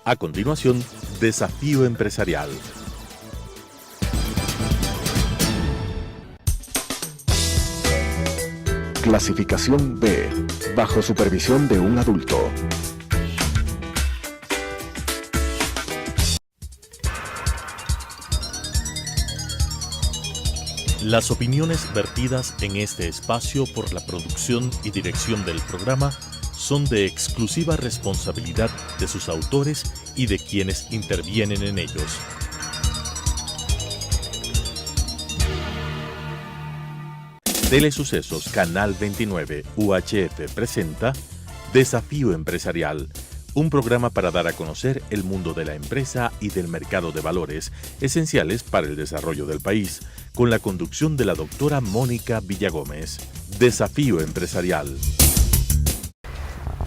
A continuación, Desafío Empresarial. Clasificación B, bajo supervisión de un adulto. Las opiniones vertidas en este espacio por la producción y dirección del programa son de exclusiva responsabilidad de sus autores y de quienes intervienen en ellos. Telesucesos Canal 29 UHF presenta Desafío Empresarial, un programa para dar a conocer el mundo de la empresa y del mercado de valores, esenciales para el desarrollo del país, con la conducción de la doctora Mónica Villagómez. Desafío Empresarial.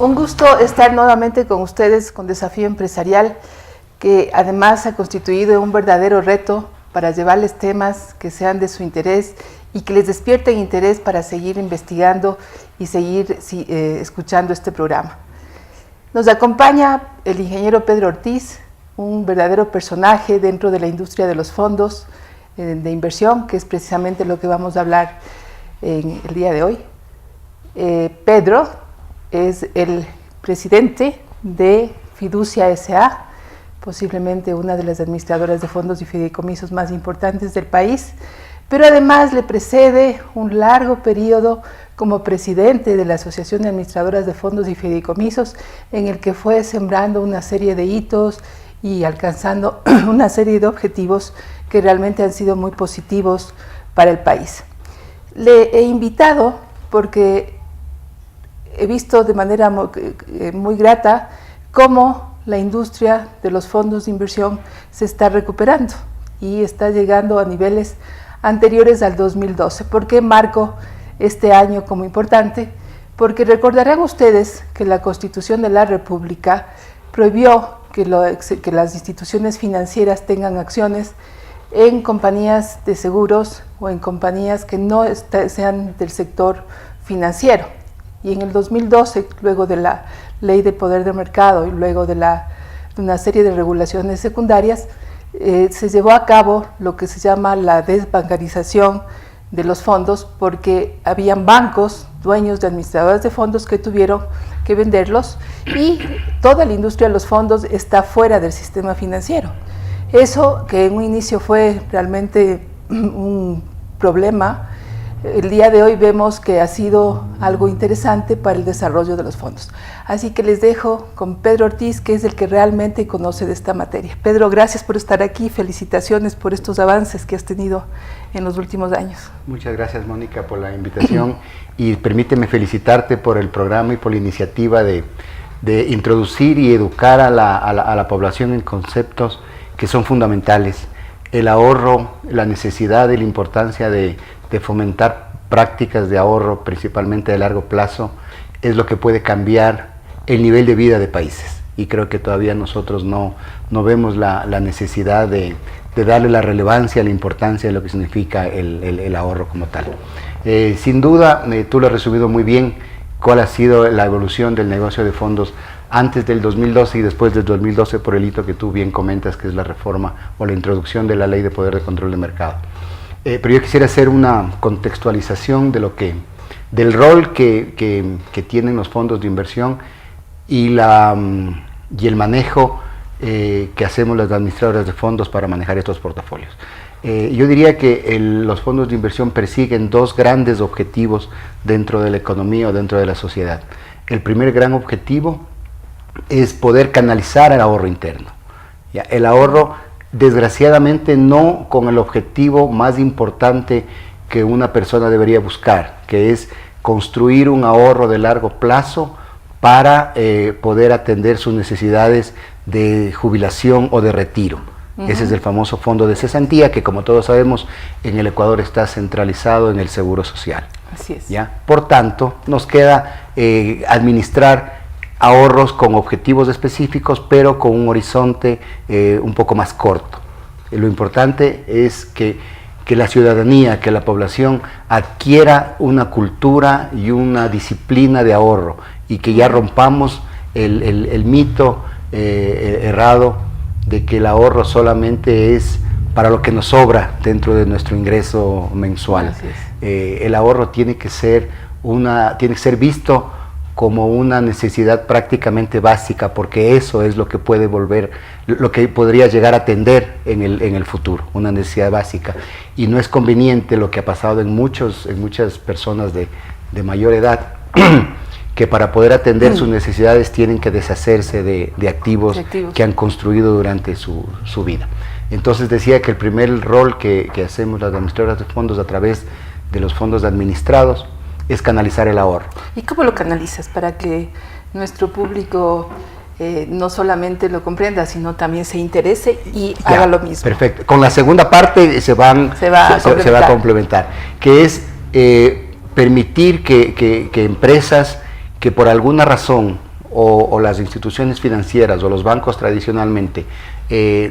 Un gusto estar nuevamente con ustedes con Desafío Empresarial, que además ha constituido un verdadero reto para llevarles temas que sean de su interés y que les despierten interés para seguir investigando y seguir escuchando este programa. Nos acompaña el ingeniero Pedro Ortiz, un verdadero personaje dentro de la industria de los fondos de inversión, que es precisamente lo que vamos a hablar en el día de hoy. Pedro es el presidente de Fiducia S.A., posiblemente una de las administradoras de fondos y fideicomisos más importantes del país, pero además le precede un largo periodo como presidente de la Asociación de Administradoras de Fondos y Fideicomisos, en el que fue sembrando una serie de hitos y alcanzando una serie de objetivos que realmente han sido muy positivos para el país. Le he invitado porque he visto de manera muy grata cómo la industria de los fondos de inversión se está recuperando y está llegando a niveles anteriores al 2012. ¿Por qué marco este año como importante? Porque recordarán ustedes que la Constitución de la República prohibió que las instituciones financieras tengan acciones en compañías de seguros o en compañías que no sean del sector financiero. Y en el 2012, luego de la Ley de Poder de Mercado y luego de una serie de regulaciones secundarias, se llevó a cabo lo que se llama la desbancarización de los fondos, porque habían bancos, dueños de administradoras de fondos, que tuvieron que venderlos y toda la industria de los fondos está fuera del sistema financiero. Eso, que en un inicio fue realmente un problema, el día de hoy vemos que ha sido algo interesante para el desarrollo de los fondos. Así que les dejo con Pedro Ortiz, que es el que realmente conoce de esta materia. Pedro, gracias por estar aquí, felicitaciones por estos avances que has tenido en los últimos años. Muchas gracias, Mónica, por la invitación y permíteme felicitarte por el programa y por la iniciativa de introducir y educar a la población en conceptos que son fundamentales. El ahorro, la necesidad y la importancia de fomentar prácticas de ahorro, principalmente de largo plazo, es lo que puede cambiar el nivel de vida de países. Y creo que todavía nosotros no vemos la necesidad de darle la relevancia, la importancia de lo que significa el ahorro como tal. Sin duda, tú lo has resumido muy bien, cuál ha sido la evolución del negocio de fondos antes del 2012 y después del 2012 por el hito que tú bien comentas, que es la reforma o la introducción de la Ley de Poder de Control de Mercado. Pero yo quisiera hacer una contextualización del rol que tienen los fondos de inversión y el manejo que hacemos las administradoras de fondos para manejar estos portafolios. Yo diría que los fondos de inversión persiguen dos grandes objetivos dentro de la economía o dentro de la sociedad. El primer gran objetivo es poder canalizar el ahorro interno. ¿Ya? El ahorro, desgraciadamente, no con el objetivo más importante que una persona debería buscar, que es construir un ahorro de largo plazo para poder atender sus necesidades de jubilación o de retiro. Ese es el famoso fondo de cesantía, que como todos sabemos en el Ecuador está centralizado en el Seguro Social. Así es. ¿Ya? Por tanto, nos queda administrar ahorros con objetivos específicos, pero con un horizonte un poco más corto. Lo importante es que la ciudadanía, que la población adquiera una cultura y una disciplina de ahorro y que ya rompamos el mito errado de que el ahorro solamente es para lo que nos sobra dentro de nuestro ingreso mensual. El ahorro tiene que ser visto como una necesidad prácticamente básica, porque eso es lo que podría llegar a atender en el futuro, una necesidad básica. Y no es conveniente lo que ha pasado en muchas personas de mayor edad, que para poder atender sus necesidades tienen que deshacerse de activos que han construido durante su vida. Entonces decía que el primer rol que hacemos las administradoras de fondos a través de los fondos administrados es canalizar el ahorro. ¿Y cómo lo canalizas para que nuestro público no solamente lo comprenda, sino también se interese y haga lo mismo? Perfecto. Con la segunda parte se va a complementar, que es permitir que empresas que por alguna razón o las instituciones financieras o los bancos tradicionalmente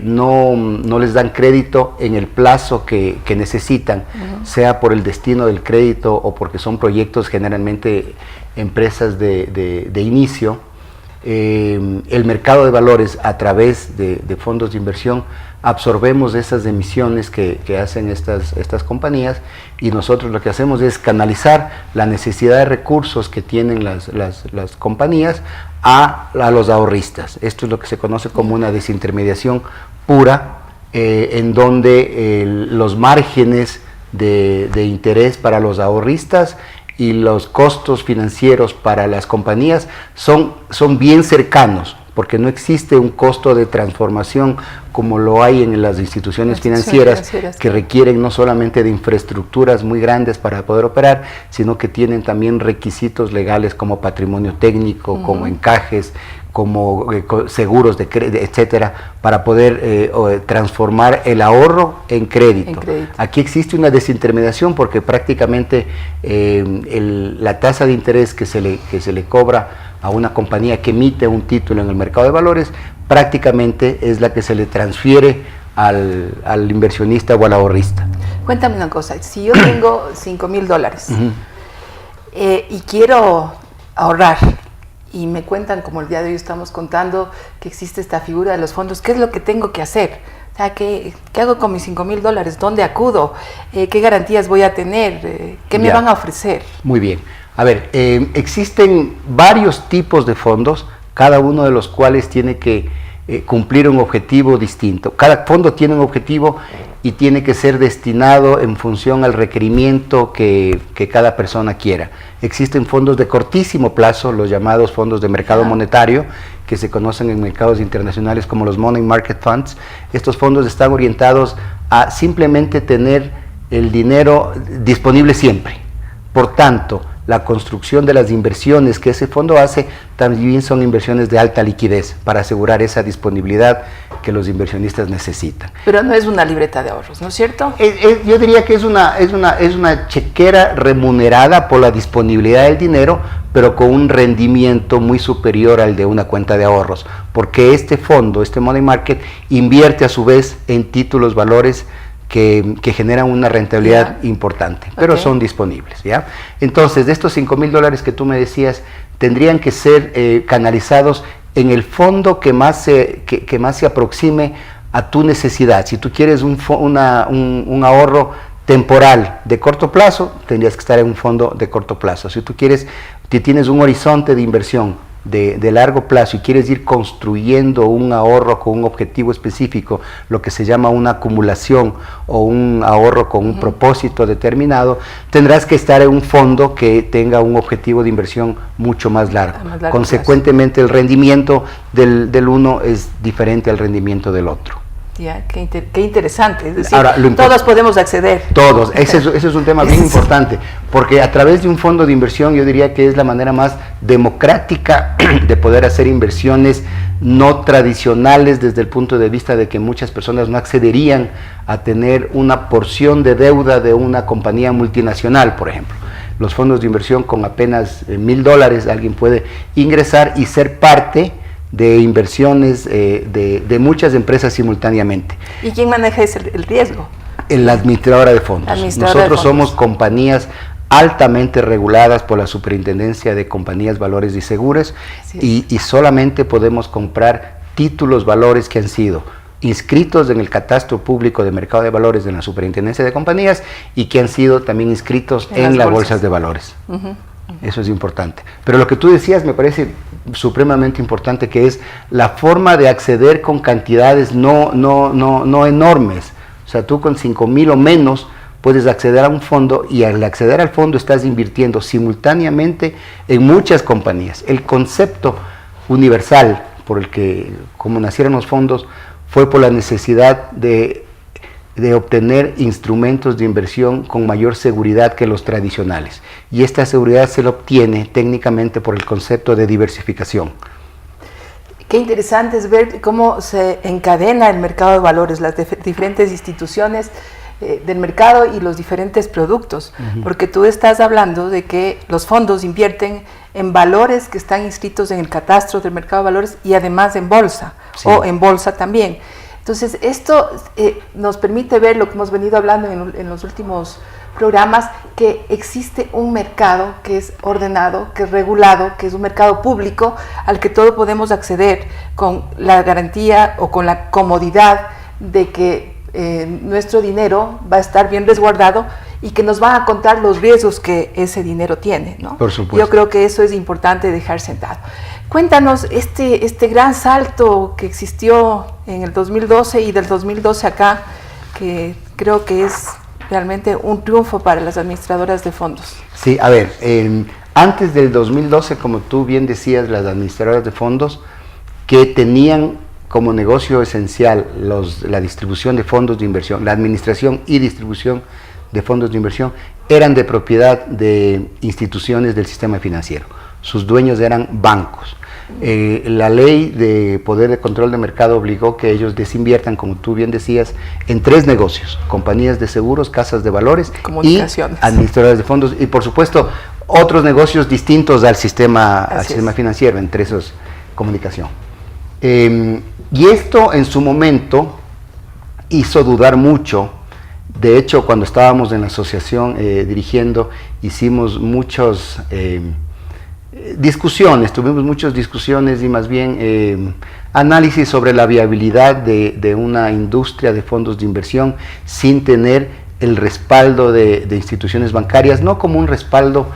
no les dan crédito en el plazo que necesitan, sea por el destino del crédito o porque son proyectos generalmente empresas de inicio, el mercado de valores a través de fondos de inversión absorbemos esas emisiones que hacen estas compañías, y nosotros lo que hacemos es canalizar la necesidad de recursos que tienen las compañías a los ahorristas. Esto es lo que se conoce como una desintermediación pura, en donde los márgenes de interés para los ahorristas y los costos financieros para las compañías son bien cercanos, porque no existe un costo de transformación como lo hay en las instituciones financieras, que requieren no solamente de infraestructuras muy grandes para poder operar, sino que tienen también requisitos legales como patrimonio técnico, como encajes, como seguros de crédito, etcétera, para poder transformar el ahorro en crédito. Aquí existe una desintermediación, porque prácticamente la tasa de interés que se le cobra a una compañía que emite un título en el mercado de valores prácticamente es la que se le transfiere al inversionista o al ahorrista. Cuéntame una cosa, si yo tengo $5,000 y quiero ahorrar, y me cuentan, como el día de hoy estamos contando, que existe esta figura de los fondos, ¿qué es lo que tengo que hacer? O sea, ¿qué hago con mis $5,000? ¿Dónde acudo? ¿Qué garantías voy a tener? ¿Qué me van a ofrecer? Muy bien. A ver, existen varios tipos de fondos, cada uno de los cuales tiene que cumplir un objetivo distinto. Cada fondo tiene un objetivo y tiene que ser destinado en función al requerimiento que cada persona quiera. Existen fondos de cortísimo plazo, los llamados fondos de mercado monetario, que se conocen en mercados internacionales como los Money Market Funds. Estos fondos están orientados a simplemente tener el dinero disponible siempre. Por tanto, la construcción de las inversiones que ese fondo hace también son inversiones de alta liquidez para asegurar esa disponibilidad que los inversionistas necesitan. Pero no es una libreta de ahorros, ¿no es cierto? Yo diría que es una chequera remunerada por la disponibilidad del dinero, pero con un rendimiento muy superior al de una cuenta de ahorros, porque este fondo, este Money Market, invierte a su vez en títulos, valores que generan una rentabilidad importante, pero son disponibles, ¿ya? Entonces, de estos $5,000 que tú me decías, tendrían que ser canalizados en el fondo que más se aproxime a tu necesidad. Si tú quieres un ahorro temporal de corto plazo, tendrías que estar en un fondo de corto plazo. Si tienes un horizonte de inversión de largo plazo y quieres ir construyendo un ahorro con un objetivo específico, lo que se llama una acumulación o un ahorro con un propósito determinado, tendrás que estar en un fondo que tenga un objetivo de inversión mucho más largo. Consecuentemente, el rendimiento del uno es diferente al rendimiento del otro. Ya, qué interesante. Es decir, ahora, todos podemos acceder. Todos. Ese es un tema bien importante, porque a través de un fondo de inversión yo diría que es la manera más democrática de poder hacer inversiones no tradicionales, desde el punto de vista de que muchas personas no accederían a tener una porción de deuda de una compañía multinacional, por ejemplo. Los fondos de inversión con apenas $1,000 alguien puede ingresar y ser parte de inversiones de muchas empresas simultáneamente. ¿Y quién maneja el riesgo? La administradora de fondos. Nosotros somos compañías altamente reguladas por la Superintendencia de Compañías, Valores y Seguros, y solamente podemos comprar títulos, valores que han sido inscritos en el catastro público de mercado de valores de la Superintendencia de Compañías y que han sido también inscritos en las bolsas de valores. Eso es importante. Pero lo que tú decías me parece supremamente importante, que es la forma de acceder con cantidades no enormes. O sea, tú con 5,000 o menos puedes acceder a un fondo, y al acceder al fondo estás invirtiendo simultáneamente en muchas compañías. El concepto universal por el que, como nacieron los fondos, fue por la necesidad de obtener instrumentos de inversión con mayor seguridad que los tradicionales. Y esta seguridad se la obtiene técnicamente por el concepto de diversificación. Qué interesante es ver cómo se encadena el mercado de valores, las diferentes instituciones del mercado y los diferentes productos, porque tú estás hablando de que los fondos invierten en valores que están inscritos en el catastro del mercado de valores y además en bolsa, o en bolsa también. Entonces, esto nos permite ver lo que hemos venido hablando en los últimos programas, que existe un mercado que es ordenado, que es regulado, que es un mercado público al que todos podemos acceder con la garantía o con la comodidad de que nuestro dinero va a estar bien resguardado y que nos van a contar los riesgos que ese dinero tiene, ¿no? Por supuesto. Yo creo que eso es importante dejar sentado. Cuéntanos este gran salto que existió en el 2012 y del 2012 acá, que creo que es realmente un triunfo para las administradoras de fondos. Sí, a ver, antes del 2012, como tú bien decías, las administradoras de fondos que tenían como negocio esencial la distribución de fondos de inversión, la administración y distribución de fondos de inversión, eran de propiedad de instituciones del sistema financiero. Sus dueños eran bancos. La ley de poder de control de mercado obligó que ellos desinviertan, como tú bien decías, en 3 negocios: compañías de seguros, casas de valores y administradoras de fondos, y por supuesto otros negocios distintos al sistema financiero, entre esos comunicación. Y esto en su momento hizo dudar mucho. De hecho, cuando estábamos en la asociación dirigiendo, hicimos muchas discusiones, tuvimos muchas discusiones y más bien análisis sobre la viabilidad de una industria de fondos de inversión sin tener el respaldo de instituciones bancarias, no como un respaldo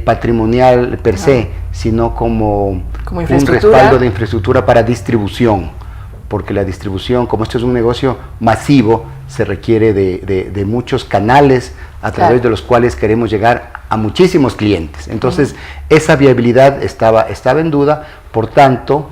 patrimonial per se, sino como un respaldo de infraestructura para distribución, porque la distribución, como esto es un negocio masivo, se requiere de muchos canales a través de los cuales queremos llegar a muchísimos clientes. Entonces, esa viabilidad estaba en duda, por tanto,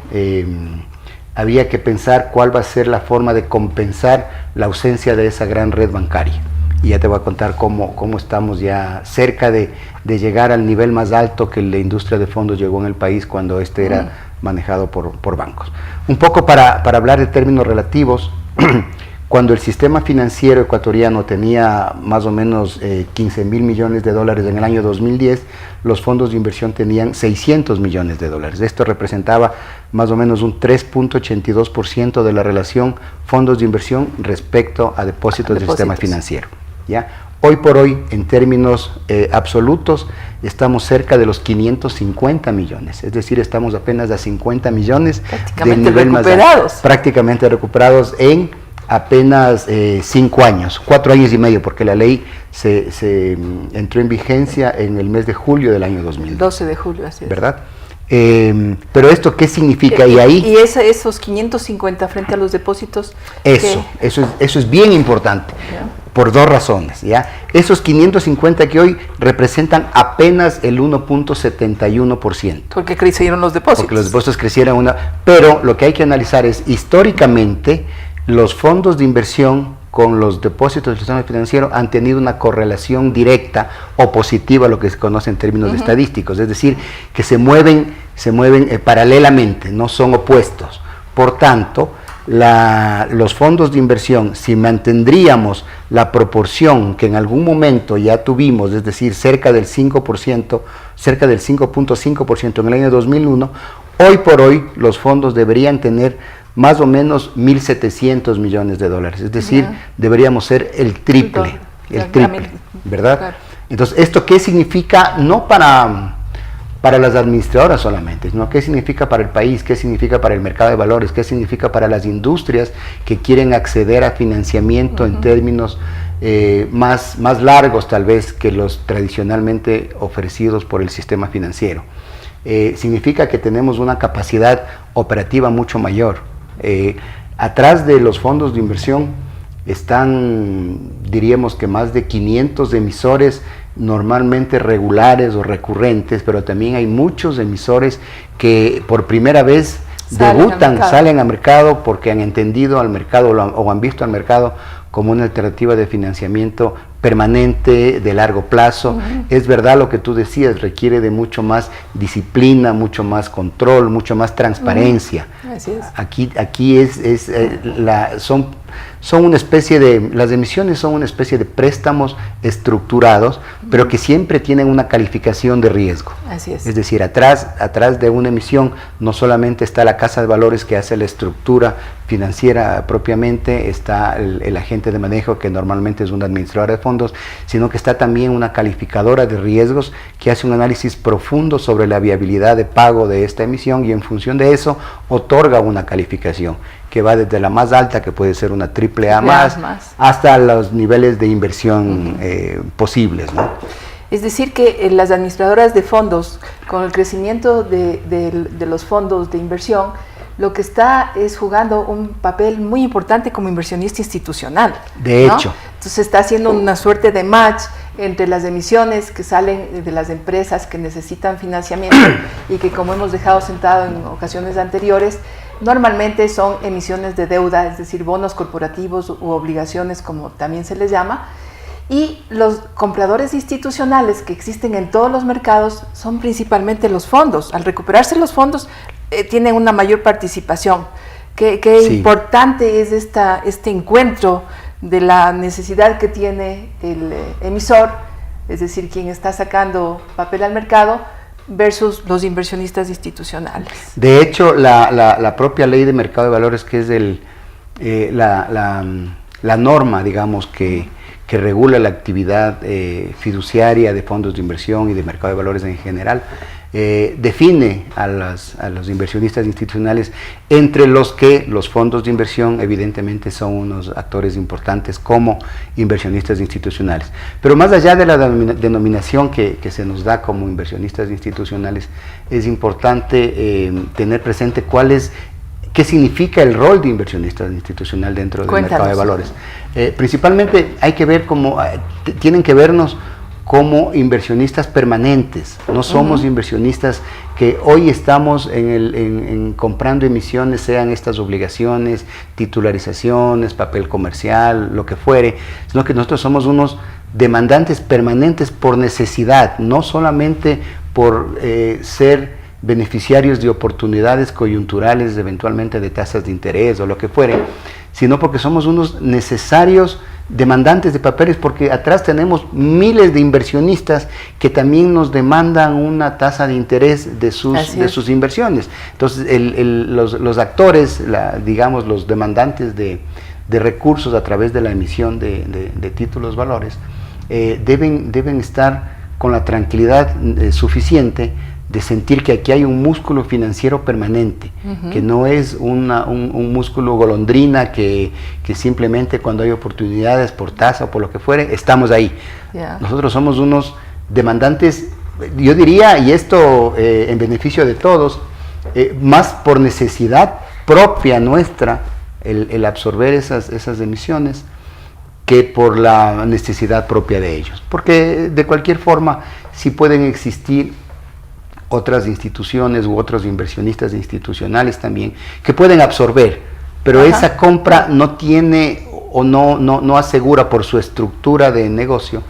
había que pensar cuál va a ser la forma de compensar la ausencia de esa gran red bancaria. Y ya te voy a contar cómo estamos ya cerca de llegar al nivel más alto que la industria de fondos llegó en el país cuando era manejado por bancos. Un poco para hablar de términos relativos, cuando el sistema financiero ecuatoriano tenía más o menos 15,000 millones de dólares en el año 2010, los fondos de inversión tenían 600 millones de dólares. Esto representaba más o menos un 3.82% de la relación fondos de inversión respecto a depósitos del sistema financiero, ¿ya? Hoy por hoy, en términos absolutos, estamos cerca de los 550 millones, es decir, estamos apenas a 50 millones del nivel más alto, prácticamente recuperados en apenas 5 años, 4 años y medio, porque la ley se entró en vigencia en el mes de julio del año 2000. 12 de julio, así es. ¿Verdad? Pero esto, ¿qué significa? Y esos 550 frente a los depósitos. Eso es bien importante, por 2 razones, ¿ya? Esos 550 que hoy representan apenas el 1.71%. Porque crecieron los depósitos. Porque los depósitos crecieron pero lo que hay que analizar es, históricamente, los fondos de inversión con los depósitos del sistema financiero han tenido una correlación directa o positiva, lo que se conoce en términos estadísticos, es decir, que se mueven paralelamente, no son opuestos. Por tanto, los fondos de inversión, si mantendríamos la proporción que en algún momento ya tuvimos, es decir, cerca del 5%, cerca del 5.5% en el año 2001, hoy por hoy los fondos deberían tener más o menos 1.700 millones de dólares, es decir, deberíamos ser el triple, ¿verdad? Claro. Entonces, ¿esto qué significa? No para para las administradoras solamente, ¿no? ¿Qué significa para el país? ¿Qué significa para el mercado de valores? ¿Qué significa para las industrias que quieren acceder a financiamiento en términos más largos tal vez que los tradicionalmente ofrecidos por el sistema financiero? Significa que tenemos una capacidad operativa mucho mayor. Atrás de los fondos de inversión están, diríamos que más de 500 emisores normalmente regulares o recurrentes, pero también hay muchos emisores que por primera vez salen al mercado porque han entendido al mercado o han visto al mercado como una alternativa de financiamiento permanente, de largo plazo. Es verdad lo que tú decías, requiere de mucho más disciplina, mucho más control, mucho más transparencia. Así es. Aquí son una especie de, las emisiones son una especie de préstamos estructurados, pero que siempre tienen una calificación de riesgo. Así es. Es decir, atrás de una emisión no solamente está la casa de valores que hace la estructura financiera propiamente, está el agente de manejo que normalmente es una administradora de fondos, sino que está también una calificadora de riesgos que hace un análisis profundo sobre la viabilidad de pago de esta emisión y en función de eso otorga una calificación que va desde la más alta, que puede ser una AAA más, hasta los niveles de inversión posibles, ¿no? Es decir, que las administradoras de fondos, con el crecimiento de los fondos de inversión, lo que está es jugando un papel muy importante como inversionista institucional. De hecho. Entonces está haciendo una suerte de match entre las emisiones que salen de las empresas que necesitan financiamiento y que, como hemos dejado sentado en ocasiones anteriores, normalmente son emisiones de deuda, es decir, bonos corporativos u obligaciones, como también se les llama, y los compradores institucionales que existen en todos los mercados son principalmente los fondos. Al recuperarse los fondos, tienen una mayor participación. Qué sí. Importante es este encuentro de la necesidad que tiene el emisor, es decir, quien está sacando papel al mercado, versus los inversionistas institucionales. De hecho, la propia ley de mercado de valores, que es la norma, digamos, que regula la actividad fiduciaria de fondos de inversión y de mercado de valores en general, define a los inversionistas institucionales, entre los que los fondos de inversión evidentemente son unos actores importantes como inversionistas institucionales. Pero más allá de la denominación que se nos da como inversionistas institucionales, es importante tener presente qué significa el rol de inversionista institucional dentro del mercado de valores. Principalmente hay que ver tienen que vernos como inversionistas permanentes. No somos inversionistas que hoy estamos comprando emisiones, sean estas obligaciones, titularizaciones, papel comercial, lo que fuere, sino que nosotros somos unos demandantes permanentes por necesidad, no solamente por ser beneficiarios de oportunidades coyunturales, eventualmente de tasas de interés o lo que fuere, sino porque somos unos necesarios demandantes de papeles, porque atrás tenemos miles de inversionistas que también nos demandan una tasa de interés de sus inversiones. Entonces los actores, digamos los demandantes de recursos a través de la emisión de títulos valores, deben estar con la tranquilidad suficiente de sentir que aquí hay un músculo financiero permanente, que no es un músculo golondrina que simplemente cuando hay oportunidades por tasa o por lo que fuere, estamos ahí. Nosotros somos unos demandantes, yo diría, y esto en beneficio de todos, más por necesidad propia nuestra, el absorber esas emisiones, que por la necesidad propia de ellos. Porque de cualquier forma, sí pueden existir otras instituciones u otros inversionistas institucionales también que pueden absorber, pero esa compra no tiene o no asegura, por su estructura de negocio,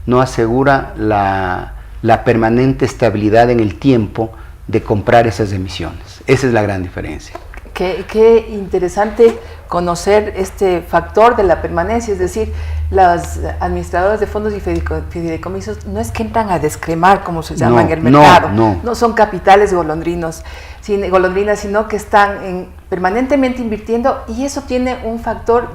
no asegura la permanente estabilidad en el tiempo de comprar esas emisiones. Esa es la gran diferencia. Qué interesante conocer este factor de la permanencia, es decir, las administradoras de fondos y fideicomisos no es que entran a descremar, como se llama en el mercado, no son capitales golondrinas, sino que están permanentemente invirtiendo, y eso tiene un factor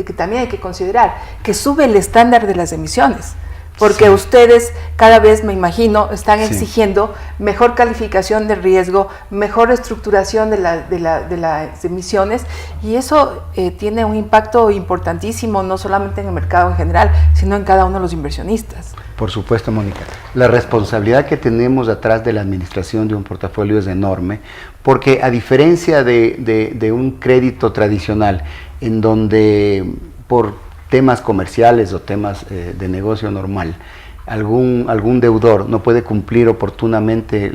que también hay que considerar, que sube el estándar de las emisiones. porque sí. Ustedes cada vez, me imagino, están Sí. exigiendo mejor calificación de riesgo, mejor estructuración de las emisiones, y eso tiene un impacto importantísimo, no solamente en el mercado en general, sino en cada uno de los inversionistas. Por supuesto, Mónica. La responsabilidad que tenemos atrás de la administración de un portafolio es enorme, porque a diferencia de un crédito tradicional, en donde por temas comerciales o temas de negocio normal, algún deudor no puede cumplir oportunamente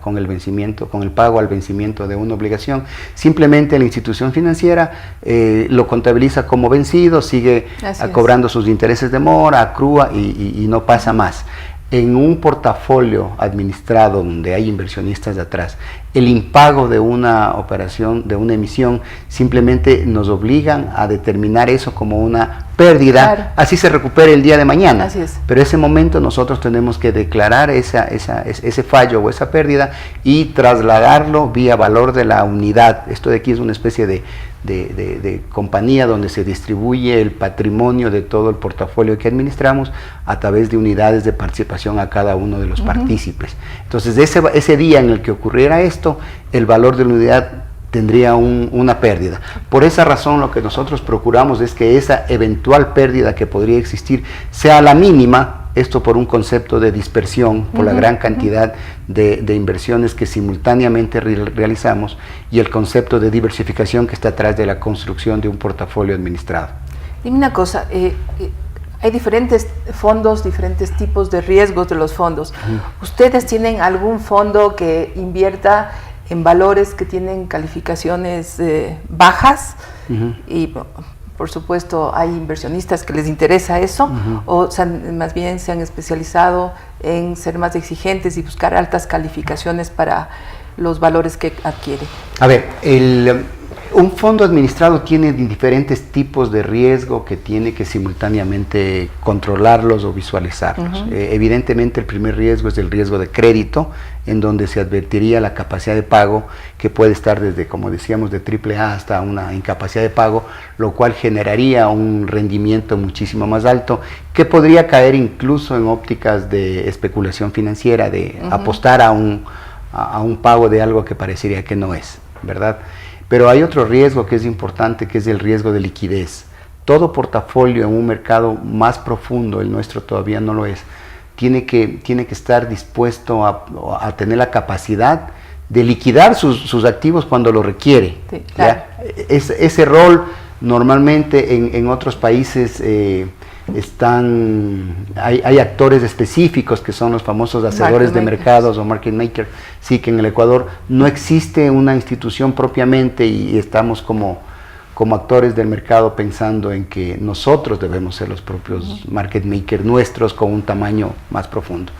con el pago al vencimiento de una obligación, simplemente la institución financiera lo contabiliza como vencido, sigue cobrando sus intereses de mora, acrúa y no pasa más. En un portafolio administrado donde hay inversionistas de atrás, el impago de una operación, de una emisión, simplemente nos obligan a determinar eso como una pérdida, claro, así se recupere el día de mañana. Así es. Pero ese momento nosotros tenemos que declarar ese fallo o esa pérdida y trasladarlo vía valor de la unidad. Esto de aquí es una especie de compañía donde se distribuye el patrimonio de todo el portafolio que administramos a través de unidades de participación a cada uno de los partícipes. Entonces, ese día en el que ocurriera esto, el valor de la unidad tendría una pérdida. Por esa razón, lo que nosotros procuramos es que esa eventual pérdida que podría existir sea la mínima, esto por un concepto de dispersión, por la gran cantidad de inversiones que simultáneamente realizamos, y el concepto de diversificación que está atrás de la construcción de un portafolio administrado. Dime una cosa, hay diferentes fondos, diferentes tipos de riesgos de los fondos. ¿Ustedes tienen algún fondo que invierta en valores que tienen calificaciones bajas? Y por supuesto hay inversionistas que les interesa eso, o más bien se han especializado en ser más exigentes y buscar altas calificaciones para los valores que adquiere. A ver, un fondo administrado tiene diferentes tipos de riesgo que tiene que simultáneamente controlarlos o visualizarlos. Evidentemente el primer riesgo es el riesgo de crédito, en donde se advertiría la capacidad de pago, que puede estar desde, como decíamos, de AAA hasta una incapacidad de pago, lo cual generaría un rendimiento muchísimo más alto, que podría caer incluso en ópticas de especulación financiera, de apostar a un pago de algo que parecería que no es, ¿verdad? Pero hay otro riesgo que es importante, que es el riesgo de liquidez. Todo portafolio en un mercado más profundo, el nuestro todavía no lo es, tiene que estar dispuesto a tener la capacidad de liquidar sus activos cuando lo requiere. Sí, claro. Ese rol normalmente en otros países hay actores específicos que son los famosos hacedores de mercados o market maker. Sí, que en el Ecuador no existe una institución propiamente y estamos como actores del mercado pensando en que nosotros debemos ser los propios market makers nuestros con un tamaño más profundo.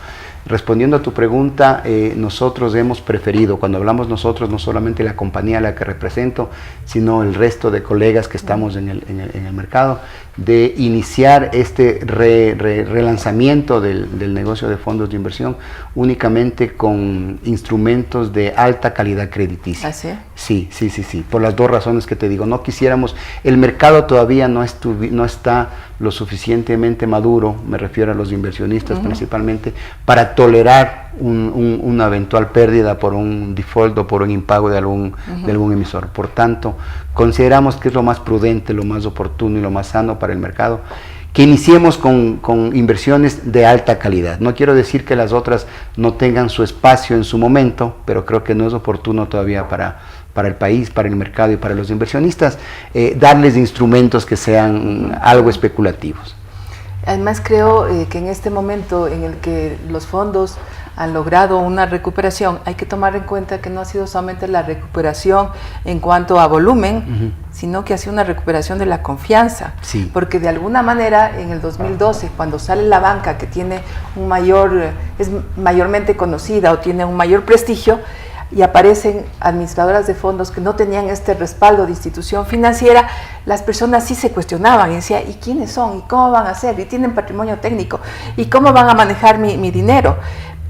Respondiendo a tu pregunta, nosotros hemos preferido, cuando hablamos nosotros, no solamente la compañía a la que represento, sino el resto de colegas que estamos en el mercado, de iniciar este relanzamiento del negocio de fondos de inversión únicamente con instrumentos de alta calidad crediticia. ¿Ah, sí? Sí, por las dos razones que te digo. No quisiéramos, el mercado todavía no está lo suficientemente maduro, me refiero a los inversionistas principalmente, para tolerar una eventual pérdida por un default o por un impago de algún emisor. Por tanto, consideramos que es lo más prudente, lo más oportuno y lo más sano para el mercado que iniciemos con inversiones de alta calidad. No quiero decir que las otras no tengan su espacio en su momento, pero creo que no es oportuno todavía para el país, para el mercado y para los inversionistas, darles instrumentos que sean algo especulativos. Además creo que en este momento en el que los fondos han logrado una recuperación, hay que tomar en cuenta que no ha sido solamente la recuperación en cuanto a volumen, sino que ha sido una recuperación de la confianza. Sí. Porque de alguna manera en el 2012, cuando sale la banca que tiene es mayormente conocida o tiene un mayor prestigio, y aparecen administradoras de fondos que no tenían este respaldo de institución financiera, las personas sí se cuestionaban y decían, ¿y quiénes son? ¿Y cómo van a hacer? ¿Y tienen patrimonio técnico? ¿Y cómo van a manejar mi dinero?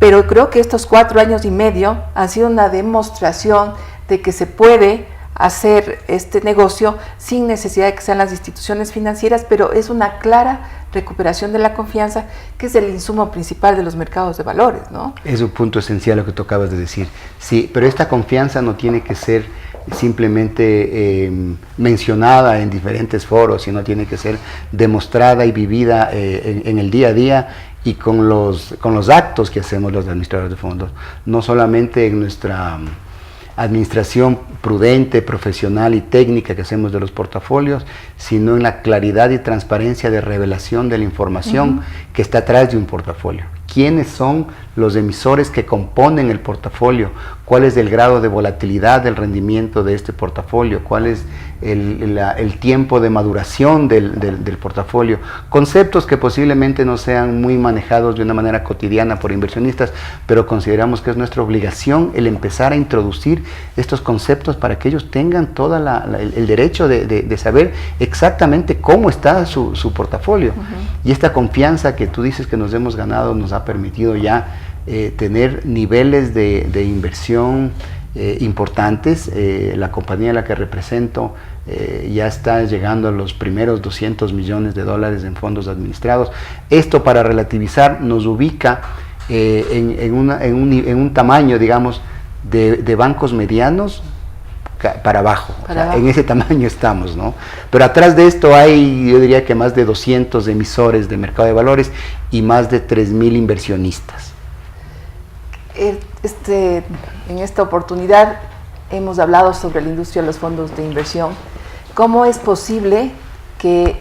Pero creo que estos 4 años y medio han sido una demostración de que se puede hacer este negocio sin necesidad de que sean las instituciones financieras, pero es una clara recuperación de la confianza, que es el insumo principal de los mercados de valores, ¿no? Es un punto esencial lo que tú acabas de decir. Sí, pero esta confianza no tiene que ser simplemente mencionada en diferentes foros, sino tiene que ser demostrada y vivida en el día a día y con los actos que hacemos los administradores de fondos, no solamente en nuestra administración prudente, profesional y técnica que hacemos de los portafolios, sino en la claridad y transparencia de revelación de la información que está atrás de un portafolio. ¿Quiénes son los emisores que componen el portafolio? ¿Cuál es el grado de volatilidad del rendimiento de este portafolio? ¿Cuál es el tiempo de maduración del portafolio? Conceptos que posiblemente no sean muy manejados de una manera cotidiana por inversionistas, pero consideramos que es nuestra obligación el empezar a introducir estos conceptos para que ellos tengan todo el derecho de saber exactamente cómo está su portafolio. Y esta confianza que tú dices que nos hemos ganado nos ha permitido ya tener niveles de inversión importantes. La compañía a la que represento ya está llegando a los primeros $200 millones en fondos administrados. Esto, para relativizar, nos ubica en un tamaño, digamos, de bancos medianos para abajo. En ese tamaño estamos, ¿no? Pero atrás de esto hay, yo diría que más de 200 emisores de mercado de valores y más de 3,000 inversionistas. En esta oportunidad hemos hablado sobre la industria de los fondos de inversión. ¿Cómo es posible que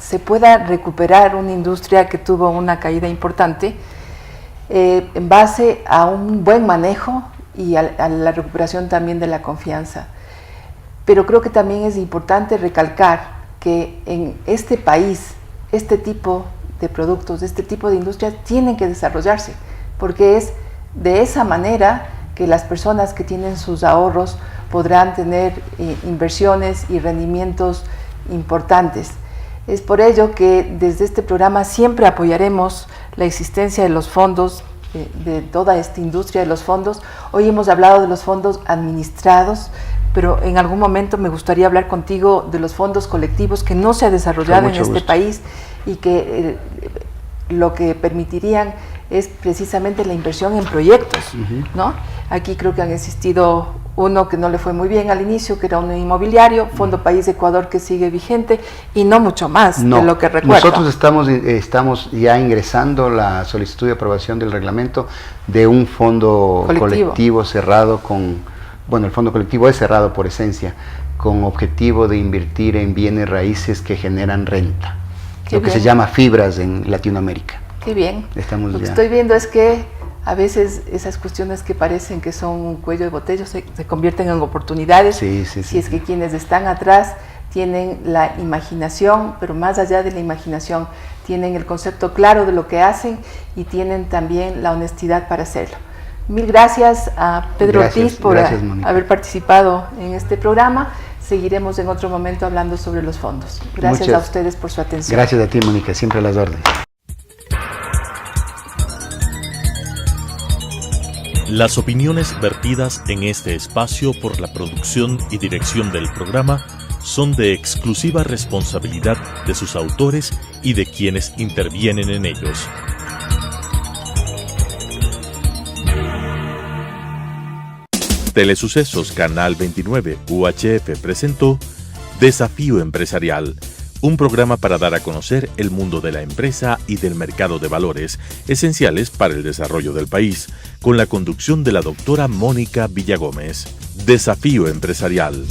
se pueda recuperar una industria que tuvo una caída importante en base a un buen manejo y a la recuperación también de la confianza? Pero creo que también es importante recalcar que en este país, este tipo de productos, este tipo de industrias tienen que desarrollarse, porque es de esa manera que las personas que tienen sus ahorros podrán tener inversiones y rendimientos importantes. Es por ello que desde este programa siempre apoyaremos la existencia de los fondos, de toda esta industria de los fondos. Hoy hemos hablado de los fondos administrados, pero en algún momento me gustaría hablar contigo de los fondos colectivos que no se ha desarrollado en este país y que lo que permitirían es precisamente la inversión en proyectos, ¿no? Aquí creo que han existido uno que no le fue muy bien al inicio, que era un inmobiliario, Fondo País de Ecuador, que sigue vigente, y no mucho más de lo que recuerdo. Nosotros estamos ya ingresando la solicitud de aprobación del reglamento de un fondo colectivo cerrado el fondo colectivo es cerrado por esencia, con objetivo de invertir en bienes raíces que generan renta, lo que se llama fibras en Latinoamérica. Qué bien. Lo que estoy viendo es que a veces esas cuestiones que parecen que son un cuello de botella se convierten en oportunidades, si es que quienes están atrás tienen la imaginación, pero más allá de la imaginación, tienen el concepto claro de lo que hacen y tienen también la honestidad para hacerlo. Mil gracias a Pedro Ortiz por haber participado en este programa. Seguiremos en otro momento hablando sobre los fondos. Gracias a ustedes por su atención. Gracias a ti, Mónica, siempre a las órdenes. Las opiniones vertidas en este espacio por la producción y dirección del programa son de exclusiva responsabilidad de sus autores y de quienes intervienen en ellos. Telesucesos Canal 29 UHF presentó Desafío Empresarial, un programa para dar a conocer el mundo de la empresa y del mercado de valores, esenciales para el desarrollo del país, con la conducción de la doctora Mónica Villagómez. Desafío Empresarial.